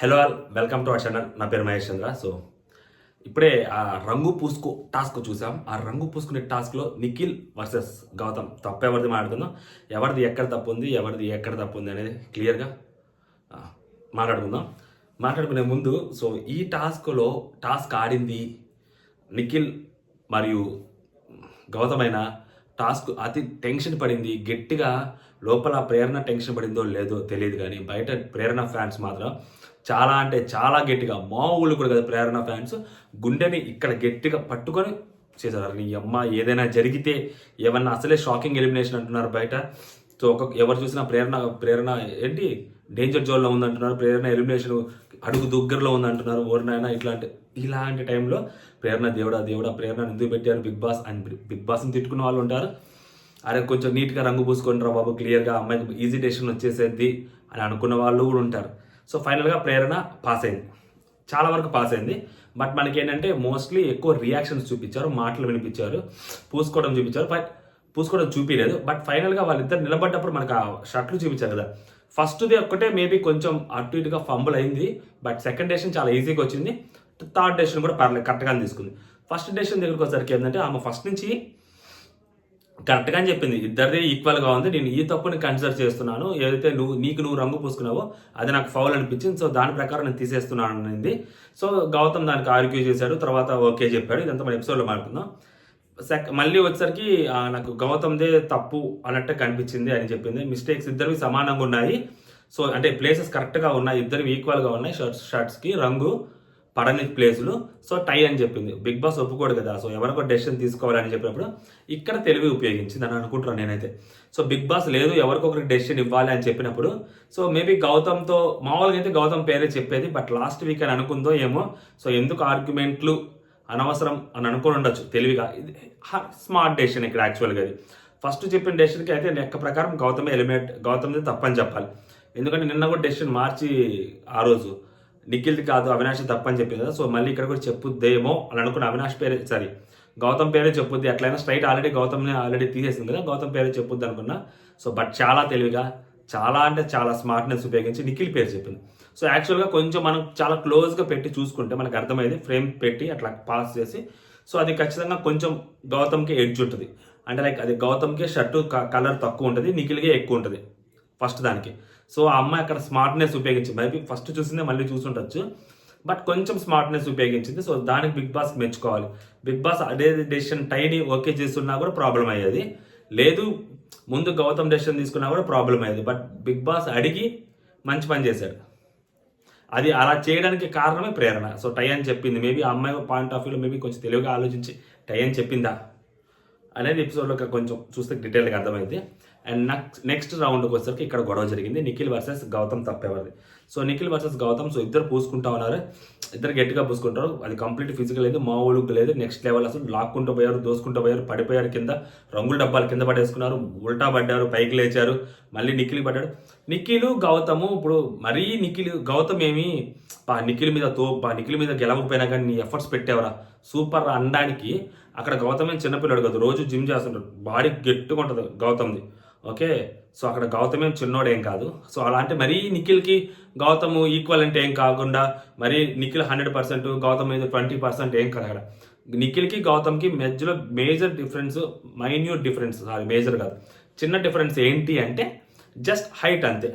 Hello all, welcome to our channel. నా పేరు మహేష్ చంద్ర. So ఇప్పుడే ఆ రంగు పూసుకో టాస్క్ చూసాం. ఆ రంగు పూసుకునే టాస్క్లో నిఖిల్ వర్సెస్ గౌతమ్ తప్పు ఎవరిది మాట్లాడుకుందాం, ఎవరిది ఎక్కడ తప్పు ఉంది, ఎవరిది ఎక్కడ తప్పు ఉంది అనేది క్లియర్గా మాట్లాడుకుందాం. మాట్లాడుకునే ముందు సో ఈ టాస్క్ ఆడింది నిఖిల్ మరియు గౌతమ్ అయినా టాస్క్ అతి టెన్షన్ పడింది గట్టిగా. లోపల ప్రేరణ టెన్షన్ పడిందో లేదో తెలియదు, కానీ బయట ప్రేరణ ఫ్యాన్స్ మాత్రం చాలా అంటే చాలా గట్టిగా, మామూలు కూడా కదా, ప్రేరణ ఫ్యాన్స్ గుండెని ఇక్కడ గట్టిగా పట్టుకొని చేశారు. నీ అమ్మ ఏదైనా జరిగితే ఏమన్నా అసలే షాకింగ్ ఎలిమినేషన్ అంటున్నారు బయట. సో ఎవరు చూసినా ప్రేరణ ఏంటి డేంజర్ జోన్లో ఉందంటున్నారు, ప్రేరణ ఎలిమినేషన్ అడుగు దగ్గరలో ఉందంటున్నారు. ఓరినైనా ఇలాంటి టైంలో ప్రేరణ దేవుడా ప్రేరణ ఎందుకు పెట్టారు బిగ్ బాస్ని తిట్టుకున్న వాళ్ళు ఉంటారు. అరే కొంచెం నీట్గా రంగు పూసుకొని రా బాబు, క్లియర్గా అమ్మాయికి ఈజీ డెసిషన్ వచ్చేసేది అని అనుకున్న వాళ్ళు కూడా ఉంటారు. సో ఫైనల్గా ప్రేరణ పాస్ అయింది, చాలా వరకు పాస్ అయింది. బట్ మనకి ఏంటంటే మోస్ట్లీ ఎక్కువ రియాక్షన్స్ చూపించారు, మాటలు వినిపించారు, పూసుకోవడం చూపించారు. బట్ పూసుకోవడం చూపించలేదు. బట్ ఫైనల్గా వాళ్ళిద్దరు నిలబడ్డప్పుడు మనకు ఆ షర్ట్లు చూపించారు కదా, ఫస్ట్ది ఒక్కటే మేబీ కొంచెం అటు ఇటుగా ఫంబుల్ అయింది. బట్ సెకండ్ డెసిషన్ చాలా ఈజీగా వచ్చింది. థర్డ్ డెసిషన్ కూడా పర్లేదు, కరెక్ట్గానే తీసుకుంది. ఫస్ట్ డెసిషన్ దగ్గరికి వచ్చేసరికి ఏంటంటే ఆమె ఫస్ట్ నుంచి కరెక్ట్గా అని చెప్పింది, ఇద్దరిది ఈక్వల్గా ఉంది, నేను ఈ తప్పుని కన్సిడర్ చేస్తున్నాను, ఏదైతే నువ్వు రంగు పూసుకున్నావో అది నాకు ఫౌల్ అనిపించింది, సో దాని ప్రకారం నేను తీసేస్తున్నాను అనేది. సో గౌతమ్ దానికి ఆర్గ్యూ చేశాడు, తర్వాత ఓకే చెప్పాడు. ఇదంతా మన ఎపిసోడ్లో మాట్లాడుకుందాం. మళ్ళీ వచ్చేసరికి నాకు గౌతమ్దే తప్పు అన్నట్టు కనిపించింది అని చెప్పింది. మిస్టేక్స్ ఇద్దరివి సమానంగా ఉన్నాయి, సో అంటే ప్లేసెస్ కరెక్ట్గా ఉన్నాయి, ఇద్దరివి ఈక్వల్గా ఉన్నాయి, షర్ట్స్కి రంగు పడని ప్లేసులు, సో టై అని చెప్పింది. బిగ్ బాస్ ఒప్పుకోడు కదా, సో ఎవరికో డెసిషన్ తీసుకోవాలని చెప్పినప్పుడు ఇక్కడ తెలివి ఉపయోగించింది అని అనుకుంటున్నాను నేనైతే. సో బిగ్ బాస్ లేదు ఎవరికొకరికి డెసిషన్ ఇవ్వాలి అని చెప్పినప్పుడు, సో మేబీ గౌతమ్తో మామూలుగా అయితే గౌతమ్ పేరే చెప్పేది, బట్ లాస్ట్ వీక్ అని అనుకుందో ఏమో. సో ఎందుకు ఆర్గ్యుమెంట్లు అనవసరం అని అనుకుని ఉండొచ్చు తెలివిగా. ఇది స్మార్ట్ డెసిషన్ ఇక్కడ యాక్చువల్గా. అది ఫస్ట్ చెప్పిన డెసిషన్కి అయితే లెక్క ప్రకారం గౌతమ్ది తప్పని చెప్పాలి. ఎందుకంటే నిన్న కూడా డెసిషన్ మార్చి ఆ రోజు నిఖిల్ది కాదు అవినాష్ తప్పని చెప్పింది కదా, సో మళ్ళీ ఇక్కడ కూడా చెప్పుద్దేమో అని అనుకున్న అవినాష్ పేరే గౌతమ్ పేరే చెప్పుద్ది. ఎట్లయినా స్ట్రైట్ ఆల్రెడీ తీసేసింది కదా, గౌతమ్ పేరే చెప్పుద్ది అనుకున్నా. సో బట్ చాలా తెలివిగా, చాలా అంటే చాలా స్మార్ట్నెస్ ఉపయోగించి నిఖిల్ పేరు చెప్పింది. సో యాక్చువల్గా కొంచెం మనం చాలా క్లోజ్గా పెట్టి చూసుకుంటే మనకు అర్థమైంది, ఫ్రేమ్ పెట్టి అట్లా పాస్ చేసి. సో అది ఖచ్చితంగా కొంచెం గౌతమ్కి ఎడ్జ్ ఉంటుంది, అంటే లైక్ అది గౌతమ్కి షర్టు కలర్ తక్కువ ఉంటుంది, నిఖిల్కే ఎక్కువ ఉంటుంది ఫస్ట్ దానికి. సో ఆ అమ్మాయి అక్కడ స్మార్ట్నెస్ ఉపయోగించింది. మేబీ ఫస్ట్ చూసిందే మళ్ళీ చూసుండొచ్చు, బట్ కొంచెం స్మార్ట్నెస్ ఉపయోగించింది. సో దానికి బిగ్ బాస్ మెచ్చుకోవాలి. బిగ్ బాస్ అదే డెసిషన్ టైని ఓకే చేస్తున్నా కూడా ప్రాబ్లం అయ్యేది లేదు, ముందు గౌతమ్ డెసిషన్ తీసుకున్నా కూడా ప్రాబ్లం అయ్యేది. బట్ బిగ్ బాస్ అడిగి మంచి పని చేశాడు. అది అలా చేయడానికి కారణమే ప్రేరణ. సో టై అని చెప్పింది. మేబీ ఆ అమ్మాయి పాయింట్ ఆఫ్ వ్యూలో మేబీ కొంచెం తెలివిగా ఆలోచించి టై అని చెప్పిందా అనేది ఎపిసోడ్లో కొంచెం చూస్తే డీటెయిల్గా అర్థమైంది. అండ్ నెక్స్ట్ రౌండ్కి వచ్చేసరికి ఇక్కడ గొడవ జరిగింది, నిఖిల్ వర్సెస్ గౌతమ్ తప్పేవారిది. So Nikhil versus Gautam, so ఇద్దరు పూసుకుంటా ఉన్నారు, ఇద్దరు గట్టిగా పూసుకుంటారు. అది కంప్లీట్ ఫిజికల్ లేదు, మామూలుగా లేదు, నెక్స్ట్ లెవెల్. అసలు లాక్కుంటూ పోయారు, దోసుకుంటూ పోయారు, పడిపోయారు కింద, రంగుల డబ్బాలు కింద పడేసుకున్నారు, ఉల్టా పడ్డారు, పైకి లేచారు, మళ్ళీ నిఖిల్ పడ్డాడు. నిఖిల్ గౌతము ఇప్పుడు మరీ గౌతమ్ ఏమి నిఖిల్ మీద గెలవకపోయినా కానీ నీ ఎఫర్ట్స్ పెట్టేవరా సూపర్ అనడానికి. అక్కడ గౌతమే చిన్నపిల్లడు కదా, రోజు జిమ్ చేస్తుంటాడు, బాడీ గట్టిగా ఉంటుంది గౌతమ్ది. ఓకే, సో అక్కడ గౌతమ్ ఏం చిన్నోడేం కాదు. సో అలాంటి మరీ నిఖిల్కి గౌతమ్ ఈక్వల్ అంటే ఏం కాకుండా మరీ నిఖిల్ 100%, గౌతమ్ మీద 20% ఏం కాదు. అక్కడ నిఖిల్కి గౌతమ్కి మధ్యలో మేజర్ డిఫరెన్స్, మేజర్ కాదు, చిన్న డిఫరెన్స్ ఏంటి అంటే జస్ట్ హైట్ అంతే,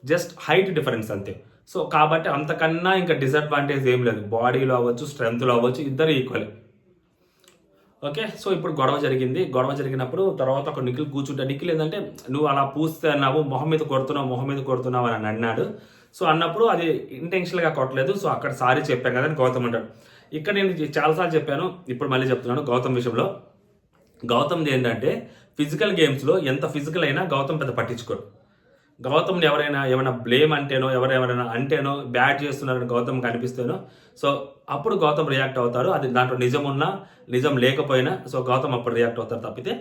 జస్ట్ హైట్ డిఫరెన్స్ అంతే. సో కాబట్టి అంతకన్నా ఇంకా డిసడ్వాంటేజ్ ఏం లేదు, బాడీలో అవ్వచ్చు, స్ట్రెంగ్త్లో అవ్వచ్చు, ఇద్దరు ఈక్వల్. ఓకే, సో ఇప్పుడు గొడవ జరిగినప్పుడు తర్వాత ఒక నిఖిల్ కూర్చుంటే, నిఖిల్ ఏంటంటే నువ్వు అలా పూస్తే అన్నావు, మొహం మీద కొడుతున్నావు అని అన్నాడు. సో అన్నప్పుడు అది ఇంటెన్షనల్గా కొట్టలేదు, సో అక్కడ సారీ చెప్పాను కదా అని గౌతమ్ అంటాడు. ఇక్కడ నేను చాలాసార్లు చెప్పాను, ఇప్పుడు మళ్ళీ చెప్తున్నాను. గౌతమ్ విషయంలో గౌతమ్ది ఏంటంటే ఫిజికల్ గేమ్స్లో ఎంత ఫిజికల్ అయినా గౌతమ్ పెద్ద పట్టించుకోడు. గౌతమ్ని ఏమైనా బ్లేమ్ అంటేనో ఎవరైనా అంటేనో బ్యాట్ చేస్తున్నారని గౌతమ్ కనిపిస్తేనో సో అప్పుడు గౌతమ్ రియాక్ట్ అవుతారు. అది దాంట్లో నిజం ఉన్నా నిజం లేకపోయినా సో గౌతమ్ అప్పుడు రియాక్ట్ అవుతారు. తప్పితే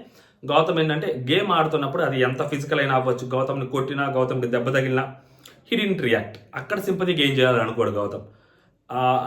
గౌతమ్ ఏంటంటే గేమ్ ఆడుతున్నప్పుడు అది ఎంత ఫిజికల్ అయినా అవ్వచ్చు, గౌతమ్ని కొట్టినా, గౌతమ్కి దెబ్బ తగిలినా హీ డిడ్ంట్ రియాక్ట్. అక్కడ సింపతి గెయిన్ చేయాలని అనుకోడు గౌతమ్.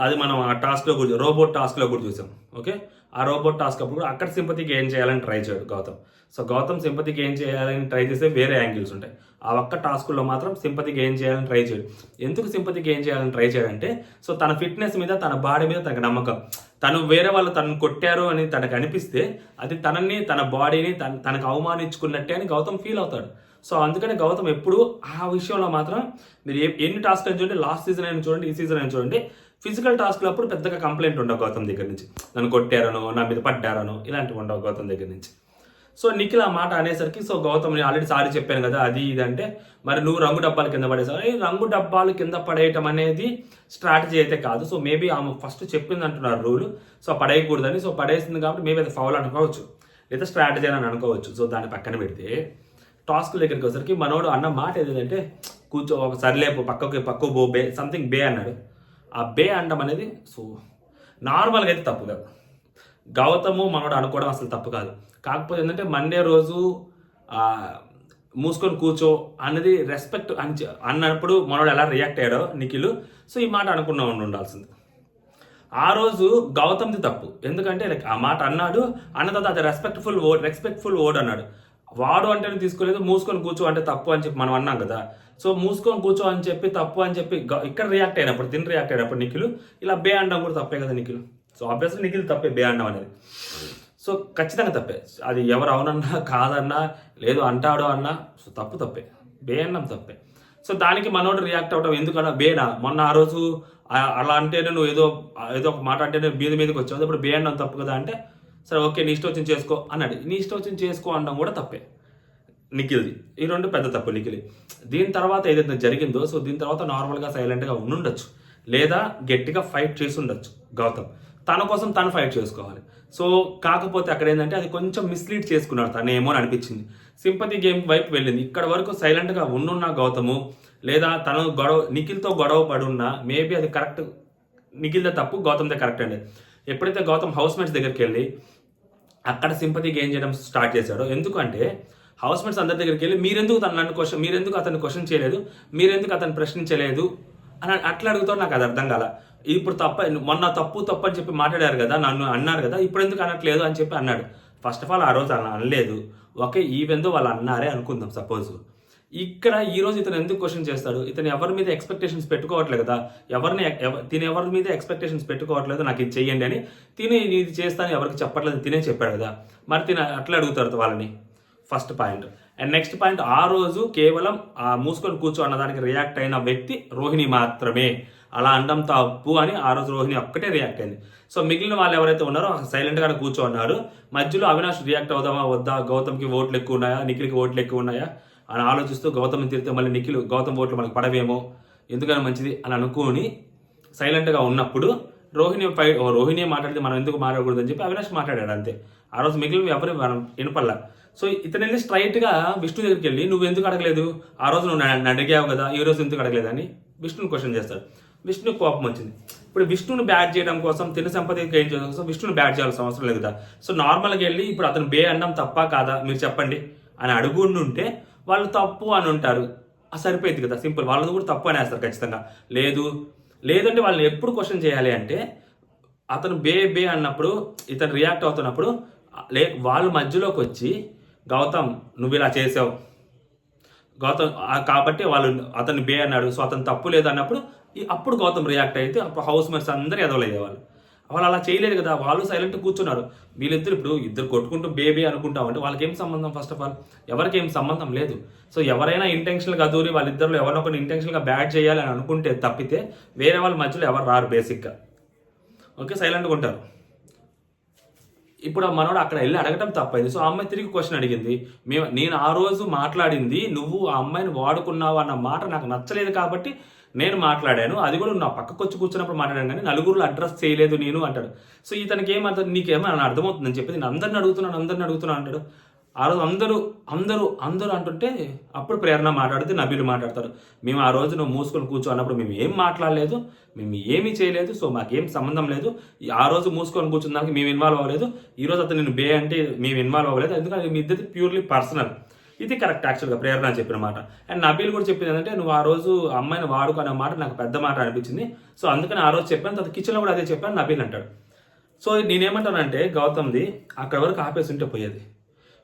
అది మనం ఆ టాస్క్లో కూడా రోబోట్ టాస్క్లో కూడా చూసాం. ఓకే, ఆ రోబోట్ టాస్క్ అప్పుడు కూడా అక్కడ సింపతి గెయిన్ చేయాలని ట్రై చేయడు Gautam. So Gautam sympathy gain చేయాలని ట్రై చేస్తే వేరే యాంగిల్స్ ఉంటాయి. ఆ ఒక్క టాస్కుల్లో మాత్రం సింపతి గెయిన్ చేయాలని ట్రై చేయడు. ఎందుకు సింపతి గెయిన్ చేయాలని ట్రై చేయాలంటే, సో తన ఫిట్నెస్ మీద, తన బాడీ మీద తనకు నమ్మకం. తను వేరే వాళ్ళు తనను కొట్టారు అని తనకు అనిపిస్తే అది తనని, తన బాడీని తనకు అవమానించుకున్నట్టే అని గౌతమ్ ఫీల్ అవుతాడు. సో అందుకని గౌతమ్ ఎప్పుడు ఆ విషయంలో మాత్రం మీరు ఎన్ని టాస్క్ అని చూడండి, లాస్ట్ సీజన్ అయినా చూడండి, ఈ సీజన్ అయినా చూడండి, ఫిజికల్ టాస్క్లు అప్పుడు పెద్దగా కంప్లైంట్ ఉండవు గౌతమ్ దగ్గర నుంచి. నన్ను కొట్టారనో, నా మీద పడ్డారనో ఇలాంటివి ఉండవు గౌతమ్ దగ్గర నుంచి. సో నిఖిల్ ఆ మాట అనేసరికి, సో గౌతమ్ నేను ఆల్రెడీ సారీ చెప్పాను కదా అది ఇది అంటే, మరి నువ్వు రంగు డబ్బాలు కింద పడేసావు. రంగు డబ్బాలు కింద పడేయటం అనేది స్ట్రాటజీ అయితే కాదు. సో మేబీ ఆమె ఫస్ట్ చెప్పింది అంటున్నారు రూల్, సో పడేయకూడదని. సో పడేసింది కాబట్టి మేబీ అది ఫౌల్ అనుకోవచ్చు, లేదా స్ట్రాటజీ అని అనుకోవచ్చు. సో దాన్ని పక్కన పెడితే టాస్క్ దగ్గరికి వచ్చేసరికి మనోడు అన్న మాట ఏదంటే, కూర్చో ఒక సరిలేపు పక్కకు బో బే సంథింగ్ బే అన్నాడు. ఆ బే అనడం అనేది సో నార్మల్గా అయితే తప్పు కాదు. గౌతము మనోడు అనుకోవడం అసలు తప్పు కాదు. కాకపోతే ఏంటంటే మండే రోజు మూసుకొని కూర్చో అన్నది రెస్పెక్ట్ అన్నప్పుడు మనోడు ఎలా రియాక్ట్ అయ్యాడో నిఖిల్, సో ఈ మాట అనుకున్నా ఉండాల్సింది. ఆ రోజు గౌతమ్ది తప్పు. ఎందుకంటే లైక్ ఆ మాట అన్నాడు, అన్న తర్వాత అది రెస్పెక్ట్ఫుల్ వర్డ్ అన్నాడు. వాడు అంటే తీసుకోలేదు, మూసుకొని కూర్చో అంటే తప్పు అని చెప్పి మనం అన్నాం కదా. సో మూసుకొని కూర్చో అని చెప్పి తప్పు అని చెప్పి ఇక్కడ రియాక్ట్ అయినప్పుడు, రియాక్ట్ అయినప్పుడు నిఖిల్ ఇలా బే అనడం కూడా తప్పే కదా నిఖిల్. సో ఆబ్వియస్లీ నిఖిల్ తప్పే బే అనడం అనేది. సో ఖచ్చితంగా తప్పే. అది ఎవరు అవునన్నా కాదన్నా, లేదు అంటాడో అన్నా, సో తప్పే, బే అన్నం తప్పే. సో దానికి మనోడు రియాక్ట్ అవడం ఎందుకన్నా బేనా, మొన్న ఆ రోజు అలా అంటేనే నువ్వు ఏదో ఒక మాట అంటేనే మీదకి వచ్చావు, ఇప్పుడు బే అన్నం తప్పు కదా అంటే, సరే ఓకే నీ ఇష్టం వచ్చింది చేసుకో అన్నాడు. నీ ఇష్టం వచ్చింది చేసుకో అనడం కూడా తప్పే నిఖిల్ది. ఈ రెండు పెద్ద తప్పు నిఖిల్. దీని తర్వాత ఏదైతే జరిగిందో, సో దీని తర్వాత నార్మల్గా సైలెంట్గా ఉండుండొచ్చు, లేదా గట్టిగా ఫైట్ చేసి ఉండొచ్చు గౌతమ్. తన కోసం తను ఫైట్ చేసుకోవాలి. సో కాకపోతే అక్కడ ఏంటంటే అది కొంచెం మిస్లీడ్ చేసుకున్నాడు తను ఏమో అని అనిపించింది. సింపతి గేమ్ వైపు వెళ్ళింది. ఇక్కడ వరకు సైలెంట్గా ఉండున్న గౌతము, లేదా తను నిఖిల్తో గొడవ పడున్నా మేబీ అది కరెక్ట్, నిఖిల్దే తప్పు, గౌతమ్దే కరెక్ట్ అండి. ఎప్పుడైతే గౌతమ్ హౌస్ మేట్స్ దగ్గరికి వెళ్ళి అక్కడ సింపతి గెయిన్ చేయడం స్టార్ట్ చేశాడో, ఎందుకంటే హౌస్ మేట్స్ అందరి దగ్గరికి వెళ్ళి మీరెందుకు అతన్ని క్వశ్చన్ చేయలేదు, మీరెందుకు అతన్ని ప్రశ్నించలేదు అని అట్లా అడుగుతాడు. నాకు అది అర్థం కాల. ఇప్పుడు మొన్న తప్పు అని చెప్పి మాట్లాడారు కదా, నన్ను అన్నారు కదా, ఇప్పుడు ఎందుకు అనట్లేదు అని చెప్పి అన్నాడు. ఫస్ట్ ఆఫ్ ఆల్ ఆ రోజు అలా అనలేదు. ఓకే, ఈవెందో వాళ్ళు అన్నారే అనుకుందాం సపోజ్. ఇక్కడ ఈ రోజు ఇతను ఎందుకు క్వశ్చన్ చేస్తాడు? ఇతను ఎవరి మీద ఎక్స్పెక్టేషన్స్ పెట్టుకోవట్లేదు కదా, ఎవరి మీద ఎక్స్పెక్టేషన్స్ పెట్టుకోవట్లేదు, నాకు ఇది చెయ్యండి అని. ఇది చేస్తాను ఎవరికి చెప్పట్లేదు, తినే చెప్పాడు కదా, మరి అట్లా అడుగుతారు వాళ్ళని. First point. And next point, ఆ రోజు కేవలం మూసుకొని కూర్చో అన్నదానికి రియాక్ట్ అయిన వ్యక్తి రోహిణి మాత్రమే. అలా అనడం తప్పు అని ఆ రోజు రోహిణి ఒక్కటే రియాక్ట్ అయింది. సో మిగిలిన వాళ్ళు ఎవరైతే ఉన్నారో సైలెంట్గానే కూర్చోన్నారు. మధ్యలో అవినాష్ రియాక్ట్ అవుదామా వద్దా, గౌతమ్కి ఓట్లు ఎక్కువ ఉన్నాయా, నిఖిల్కి ఓట్లు ఎక్కువ ఉన్నాయా అని ఆలోచిస్తూ గౌతమ్ని తిరిగితే మళ్ళీ గౌతమ్ ఓట్లు మనకు పడవేమో, ఎందుకని మంచిది అని అనుకుని సైలెంట్గా ఉన్నప్పుడు రోహిణి మాట్లాడితే మనం ఎందుకు మాట్లాడకూడదు అని చెప్పి అవినాష్ మాట్లాడాడు అంతే. ఆ రోజు మిగిలిన ఎవరు మనం వినపల్లా. సో ఇతను వెళ్ళి స్ట్రైట్గా విష్ణు దగ్గరికి వెళ్ళి నువ్వు ఎందుకు అడగలేదు, ఆ రోజు నువ్వు నన్ను అడిగావు కదా, ఈ రోజు ఎందుకు అడగలేదు అని విష్ణుని క్వశ్చన్ చేస్తాడు. విష్ణుకి కోపం వచ్చింది. ఇప్పుడు విష్ణుని బ్యాట్ చేయడం కోసం, తిన సంపద గెయిన్ చేయడం కోసం విష్ణుని బ్యాట్ చేయాల్సిన అవసరం లేదు కదా. సో నార్మల్గా వెళ్ళి ఇప్పుడు అతను బే అనడం తప్పా కాదా మీరు చెప్పండి అని అడుగుంటుంటే వాళ్ళు తప్పు అని ఉంటారు, సరిపోయింది కదా, సింపుల్. వాళ్ళది కూడా తప్పు అనేస్తారు ఖచ్చితంగా. లేదంటే వాళ్ళని ఎప్పుడు క్వశ్చన్ చేయాలి అంటే, అతను బే అన్నప్పుడు ఇతను రియాక్ట్ అవుతున్నప్పుడు వాళ్ళు మధ్యలోకి వచ్చి గౌతమ్ నువ్వు ఇలా చేసావు గౌతమ్ కాబట్టి అతను బే అన్నాడు, సో అతను తప్పు లేదు అన్నప్పుడు అప్పుడు గౌతమ్ రియాక్ట్ అయితే అప్పుడు హౌస్ మేట్స్ అందరూ ఎదవలయ్యేవాళ్ళు. వాళ్ళు అలా చేయలేదు కదా, వాళ్ళు సైలెంట్ కూర్చున్నారు. వీళ్ళిద్దరు ఇప్పుడు ఇద్దరు కొట్టుకుంటూ బేబీ అనుకుంటామంటే వాళ్ళకి ఏం సంబంధం? ఫస్ట్ ఆఫ్ ఆల్ ఎవరికి ఏం సంబంధం లేదు. సో ఎవరైనా ఇంటెన్షనల్గా దూరి వాళ్ళిద్దరిలో ఎవరినొకరిని ఇంటెన్షనల్గా బ్యాట్ చేయాలి అని అనుకుంటే తప్పితే వేరే వాళ్ళ మధ్యలో ఎవరు రారు బేసిక్గా. ఓకే, సైలెంట్గా ఉంటారు. ఇప్పుడు ఆ మనోడు అక్కడ వెళ్ళి అడగటం తప్పైంది. సో ఆ అమ్మాయి తిరిగి క్వశ్చన్ అడిగింది. నేను ఆ రోజు మాట్లాడింది నువ్వు ఆ అమ్మాయిని వాడుకున్నావు అన్న మాట నాకు నచ్చలేదు కాబట్టి నేను మాట్లాడాను, అది కూడా నా పక్కకు వచ్చి కూర్చున్నప్పుడు మాట్లాడాను, కానీ నలుగురులో అడ్రస్ చేయలేదు నేను అంటాడు. సో ఇతనికి ఏమంటారు, నీకేమో అని అర్థమవుతుందని చెప్పి నేను అందరిని అడుగుతున్నాను అంటాడు. ఆ రోజు అందరూ అంటుంటే అప్పుడు ప్రేరణ మాట్లాడితే నబీలు మాట్లాడతారు. మేము ఆ రోజు నువ్వు మూసుకొని కూర్చో అన్నప్పుడు మేము ఏం మాట్లాడలేదు, మేము ఏమీ చేయలేదు, సో మాకేం సంబంధం లేదు. ఆ రోజు మూసుకొని కూర్చున్న దానికి మేము ఇన్వాల్వ్ అవ్వలేదు. ఈ రోజు అతను నేను బే అంటే మేము ఇన్వాల్వ్ అవ్వలేదు, ఎందుకంటే మీ ఇద్దరిది ప్యూర్లీ పర్సనల్. ఇది కరెక్ట్ యాక్చువల్గా ప్రేరణ చెప్పిన మాట. అండ్ నబీల్ కూడా చెప్పింది ఏంటంటే నువ్వు ఆ రోజు అమ్మాయిని వాడుకు అనే మాట నాకు పెద్ద మాట అనిపించింది. సో అందుకని ఆ రోజు చెప్పాను, తర్వాత కిచెన్లో కూడా అదే చెప్పాను నబీల్ అంటాడు. సో నేనేమంటానంటే గౌతమ్ది అక్కడ వరకు ఆపేసి ఉంటే పోయేది.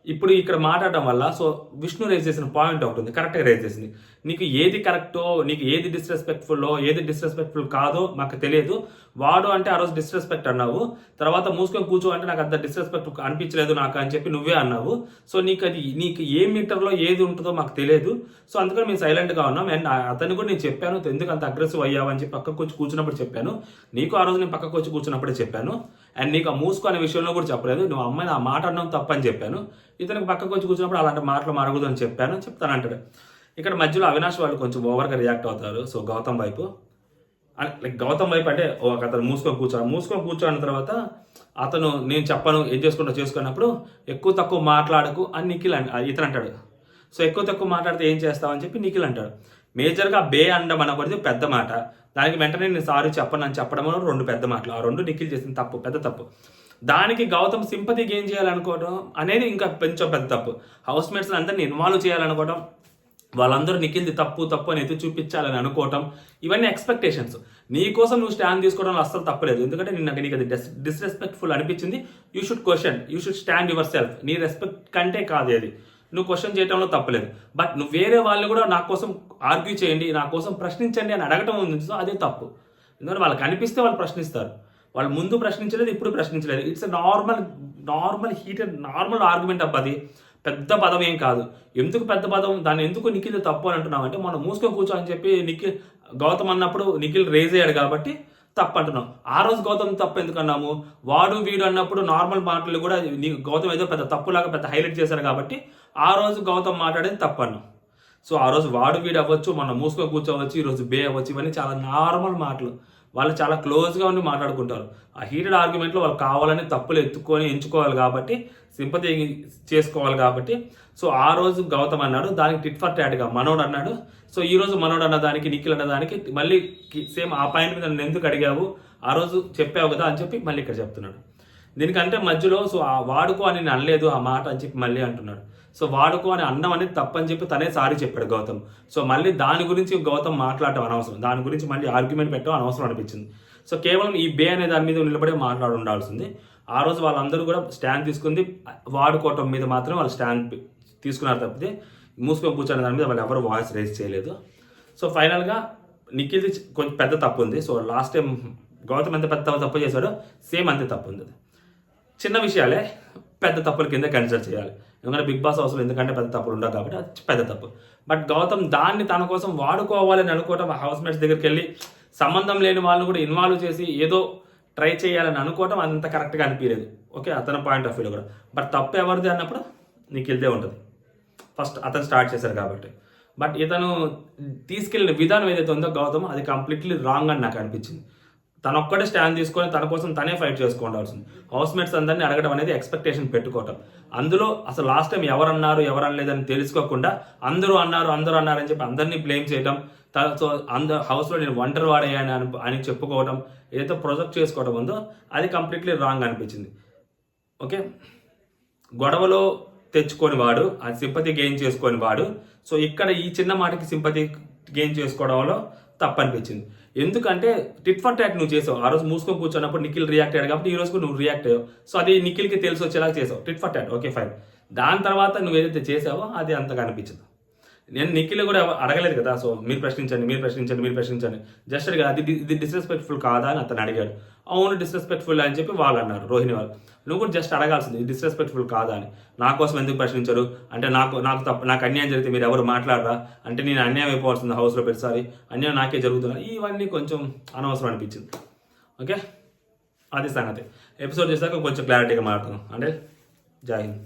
ఇప్పుడు ఇక్కడ మాట్లాడటం వల్ల సో విష్ణు రేజ్ చేసిన పాయింట్ ఒకటి ఉంది, కరెక్ట్గా రేజ్ చేసింది. నీకు ఏది కరెక్టో, నీకు ఏది డిస్రెస్పెక్ట్ఫుల్లో, ఏది డిస్రెస్పెక్ట్ఫుల్ కాదో మాకు తెలియదు. వాడు అంటే ఆ రోజు డిస్రెస్పెక్ట్ అన్నావు, తర్వాత మూసుకొని కూర్చో అంటే నాకు అంత డిస్రెస్పెక్ట్ అనిపించలేదు నాకు అని చెప్పి నువ్వే అన్నావు. సో నీకు ఏ మీటర్లో ఏది ఉంటుందో మాకు తెలియదు. సో అందుకని మేము సైలెంట్గా ఉన్నాం. అండ్ అతన్ని కూడా నేను చెప్పాను ఎందుకు అంత అగ్రెసివ్ అయ్యావు అని చెప్పి పక్కకు వచ్చి కూర్చున్నప్పుడు చెప్పాను. నీకు ఆ రోజు నేను పక్కకు వచ్చి కూర్చున్నప్పుడే చెప్పాను. అండ్ నీకు ఆ మూసుకో అనే విషయంలో కూడా చెప్పలేదు. నువ్వు అమ్మాయిని ఆ మాట అన్నావు తప్పని చెప్పాను. ఇతనికి పక్కకు వచ్చి కూర్చున్నప్పుడు అలాంటి మాటలు మారకూడదు అని చెప్తానంటాడు. ఇక్కడ మధ్యలో అవినాష్ వాళ్ళు కొంచెం ఓవర్గా రియాక్ట్ అవుతారు. సో గౌతమ్ వైపు గౌతమ్ వైపు అంటే అతను మూసుకొని కూర్చోన్న తర్వాత అతను నేను చెప్పను ఏం చేసుకున్నప్పుడు ఎక్కువ తక్కువ మాట్లాడకు అని నిఖిల్ ఇతను అంటాడు. సో ఎక్కువ తక్కువ మాట్లాడితే ఏం చేస్తావని చెప్పి నిఖిల్ అంటాడు. మేజర్గా బే అనడం అనకూడదు పెద్ద మాట, దానికి వెంటనే నేను సారీ చెప్పను అని చెప్పడం 2 పెద్ద మాటలు. ఆ 2 నిఖిల్ చేసిన తప్పు, పెద్ద తప్పు. దానికి గౌతమ్ సింపతి గెయిన్ చేయాలనుకోవడం అనేది ఇంకా కొంచెం పెద్ద తప్పు. హౌస్ మేట్స్ అందరినీ ఇన్వాల్వ్ చేయాలనుకోవడం, వాళ్ళందరూ నిఖిల్ది తప్పు అని ఎత్తి చూపించాలని అనుకోవటం, ఇవన్నీ ఎక్స్పెక్టేషన్స్. నీ కోసం నువ్వు స్టాండ్ తీసుకోవడంలో అస్సలు తప్పలేదు. ఎందుకంటే నీకు అది డిస్రెస్పెక్ట్ఫుల్ అనిపించింది. You should stand your self. నీ రెస్పెక్ట్ కంటే కాదు అది, నువ్వు క్వశ్చన్ చేయడంలో తప్పలేదు. బట్ నువ్వు వేరే వాళ్ళు కూడా నా కోసం ఆర్గ్యూ చేయండి, నా కోసం ప్రశ్నించండి అని అడగటం ఉంది, సో అదే తప్పు. ఎందుకంటే వాళ్ళకి అనిపిస్తే వాళ్ళు ప్రశ్నిస్తారు. వాళ్ళు ముందు ప్రశ్నించలేదు, ఇప్పుడు ప్రశ్నించలేదు. It's normal heated normal argument అది పెద్ద పదం ఏం కాదు. ఎందుకు పెద్ద పదం, దాన్ని ఎందుకు నిఖిల్ తప్పు అని అంటున్నావు అంటే మనం మూసుకొని కూర్చో అని చెప్పి గౌతమ్ అన్నప్పుడు నిఖిల్ రేజ్ అయ్యాడు కాబట్టి తప్పు అంటున్నాం. ఆ రోజు గౌతమ్ తప్పు ఎందుకు అన్నాము, వాడు వీడు అన్నప్పుడు నార్మల్ మాటలు కూడా గౌతమ్ ఏదో పెద్ద తప్పులాగా పెద్ద హైలైట్ చేశారు కాబట్టి ఆ రోజు గౌతమ్ మాట్లాడేది తప్పు అన్నాం. సో ఆ రోజు వాడు వీడు అవ్వచ్చు, మనం మూసుకొని కూర్చోవచ్చు, ఈరోజు బే అవ్వచ్చు, ఇవన్నీ చాలా నార్మల్ మాటలు. వాళ్ళు చాలా క్లోజ్గా ఉండి మాట్లాడుకుంటారు. ఆ హీటెడ్ ఆర్గ్యుమెంట్లో వాళ్ళు కావాలని తప్పులు ఎంచుకోవాలి కాబట్టి, సింపతి చేసుకోవాలి కాబట్టి. సో ఆ రోజు గౌతమ్ అన్నాడు, దానికి టిట్ ఫర్ టాట్గా మనోడు అన్నాడు. సో ఈ రోజు మనోడు అన్న దానికి నిఖిల్ అన్న దానికి మళ్ళీ సేమ్ ఆ పాయింట్ మీద నన్ను ఎందుకు అడిగావు, ఆ రోజు చెప్పావు కదా అని చెప్పి మళ్ళీ ఇక్కడ చెప్తున్నాడు. దీనికంటే మధ్యలో సో ఆ వాడుకో అని నేను అనలేదు ఆ మాట అని చెప్పి మళ్ళీ అంటున్నాడు. సో వాడుకో అని అన్నం అనేది తప్పని చెప్పి తనే సారీ చెప్పాడు గౌతమ్. సో మళ్ళీ దాని గురించి గౌతమ్ మాట్లాడటం అనవసరం, దాని గురించి మళ్ళీ ఆర్గ్యుమెంట్ పెట్టడం అనవసరం అనిపించింది. సో కేవలం ఈ బే అనే దాని మీద నిలబడే మాట్లాడి ఉండాల్సింది. ఆ రోజు వాళ్ళందరూ కూడా స్టాండ్ తీసుకుంది వాడుకోవటం మీద మాత్రమే వాళ్ళు స్టాండ్ తీసుకున్నారు తప్పితే మూసుకొని కూర్చొని దాని మీద వాళ్ళు ఎవరు వాయిస్ రేస్ చేయలేదు. సో ఫైనల్గా నిఖిల్ది కొంచెం పెద్ద తప్పు ఉంది. సో లాస్ట్ టైం గౌతమ్ ఎంత పెద్ద తప్పు చేశాడో సేమ్ అంతే తప్పు ఉంది. చిన్న విషయాలే పెద్ద తప్పుల కింద కన్సిడర్ చేయాలి. ఎందుకంటే బిగ్ బాస్ హౌస్లో ఎందుకంటే పెద్ద తప్పులు ఉండవు కాబట్టి అది పెద్ద తప్పు. బట్ గౌతమ్ దాన్ని తన కోసం వాడుకోవాలని అనుకోవటం, హౌస్ మేట్స్ దగ్గరికి వెళ్ళి సంబంధం లేని వాళ్ళని కూడా ఇన్వాల్వ్ చేసి ఏదో ట్రై చేయాలని అనుకోవటం అంత కరెక్ట్గా అనిపించలేదు. ఓకే, అతని పాయింట్ ఆఫ్ వ్యూలో కూడా. బట్ తప్పు ఎవరిది అన్నప్పుడు నీకు వెళ్తే ఉంటుంది. ఫస్ట్ అతను స్టార్ట్ చేశారు కాబట్టి. బట్ ఇతను తీసుకెళ్ళిన విధానం ఏదైతే ఉందో గౌతమ్, అది కంప్లీట్లీ రాంగ్ అని నాకు అనిపించింది. తను ఒక్కడే స్టాండ్ తీసుకొని తన కోసం తనే ఫైట్ చేసుకోవాల్సింది. హౌస్ మేట్స్ అందరినీ అడగడం అనేది ఎక్స్పెక్టేషన్ పెట్టుకోవటం. అందులో అసలు లాస్ట్ టైం ఎవరన్నారు ఎవరనలేదని తెలుసుకోకుండా అందరూ అన్నారని చెప్పి అందరినీ బ్లేమ్ చేయడం, సో హౌస్లో నేను ఒంటరి వాడయ్యాను అని చెప్పుకోవడం, ఏదైతే ప్రొజెక్ట్ చేసుకోవడం ఉందో అది కంప్లీట్లీ రాంగ్ అనిపించింది. ఓకే, గొడవలో తెచ్చుకొని వాడు, అది సింపతి గెయిన్ చేసుకొని వాడు. సో ఇక్కడ ఈ చిన్న మాటకి సింపతి గెయిన్ చేసుకోవడంలో తప్పు అనిపించింది. ఎందుకంటే టిట్ ఫర్ టాట్ నువ్వు చేసావు. ఆ రోజు మూసుకొని కూర్చున్నప్పుడు నిఖిల్ రియాక్ట్ అయ్యాడు కాబట్టి ఈ రోజు నువ్వు రియాక్ట్ అయ్యావు. సో అది నిఖిల్కి తెలిసి వచ్చేలాగా చేసావు, tit for tat. Okay fine. దాని తర్వాత నువ్వు ఏదైతే చేసావో అది అంతగా అనిపించదు. నేను నిఖిల్ కూడా అడగలేదు కదా, సో మీరు ప్రశ్నించండి జస్ట్ అడిగా ఇది డిస్రెస్పెక్ట్ఫుల్ కాదా అని అతను అడిగాడు. అవును డిస్రెస్పెక్ట్ఫుల్ అని చెప్పి వాళ్ళు అన్నారు, రోహిణి వాళ్ళు. నువ్వు కూడా జస్ట్ అడగాల్సింది ఇది డిస్రెస్పెక్ట్ఫుల్ కాదా అని. నా కోసం ఎందుకు ప్రశ్నించరు అంటే నాకు అన్యాయం జరిగితే మీరు ఎవరు మాట్లాడరా అంటే నేను అన్యాయం అయిపోవాల్సింది హౌస్లో ప్రతిసారి అన్యాయం నాకే జరుగుతుంది. ఇవన్నీ కొంచెం అనవసరం అనిపించింది. ఓకే, అది సంగతి. ఎపిసోడ్ చేశాక కొంచెం క్లారిటీగా మాట్లాడుతున్నాం. అంటే జై హింద్.